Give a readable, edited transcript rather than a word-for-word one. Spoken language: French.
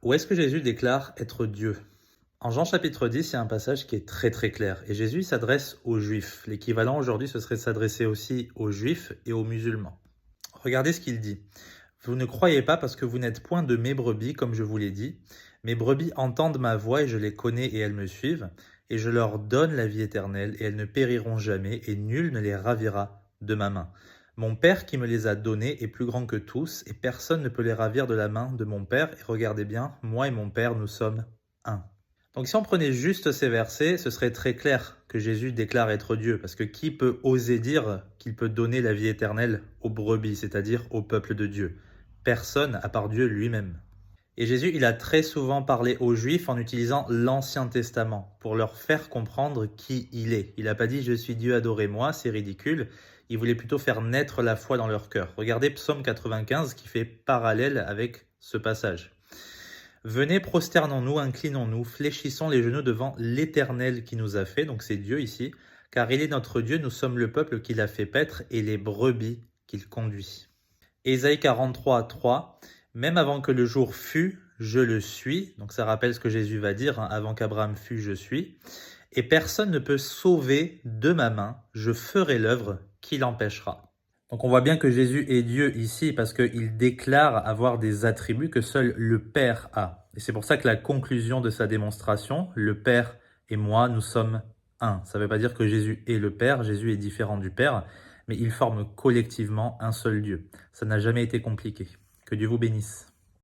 Où est-ce que Jésus déclare être Dieu? En Jean chapitre 10, il y a un passage qui est très très clair. Et Jésus s'adresse aux Juifs. L'équivalent aujourd'hui, ce serait de s'adresser aussi aux Juifs et aux musulmans. Regardez ce qu'il dit. Vous ne croyez pas parce que vous n'êtes point de mes brebis, comme je vous l'ai dit. Mes brebis entendent ma voix et je les connais et elles me suivent. Et je leur donne la vie éternelle et elles ne périront jamais et nul ne les ravira de ma main. Mon Père qui me les a donnés est plus grand que tous et personne ne peut les ravir de la main de mon Père. Et regardez bien, moi et mon Père, nous sommes un. Donc si on prenait juste ces versets, ce serait très clair que Jésus déclare être Dieu, parce que qui peut oser dire qu'il peut donner la vie éternelle aux brebis, c'est-à-dire au peuple de Dieu? Personne à part Dieu lui-même. Et Jésus, il a très souvent parlé aux Juifs en utilisant l'Ancien Testament pour leur faire comprendre qui il est. Il n'a pas dit « je suis Dieu, adorez-moi », c'est ridicule. Il voulait plutôt faire naître la foi dans leur cœur. Regardez Psaume 95 qui fait parallèle avec ce passage. Venez, prosternons-nous, inclinons-nous, fléchissons les genoux devant l'Éternel qui nous a fait, donc c'est Dieu ici, car il est notre Dieu, nous sommes le peuple qu'il a fait paître et les brebis qu'il conduit. Ésaïe 43, 3, même avant que le jour fût, je le suis, donc ça rappelle ce que Jésus va dire, hein, avant qu'Abraham fût, je suis, et personne ne peut sauver de ma main, je ferai l'œuvre qui l'empêchera. Donc on voit bien que Jésus est Dieu ici parce qu'il déclare avoir des attributs que seul le Père a. Et c'est pour ça que la conclusion de sa démonstration, le Père et moi, nous sommes un. Ça ne veut pas dire que Jésus est le Père, Jésus est différent du Père, mais ils forment collectivement un seul Dieu. Ça n'a jamais été compliqué. Que Dieu vous bénisse.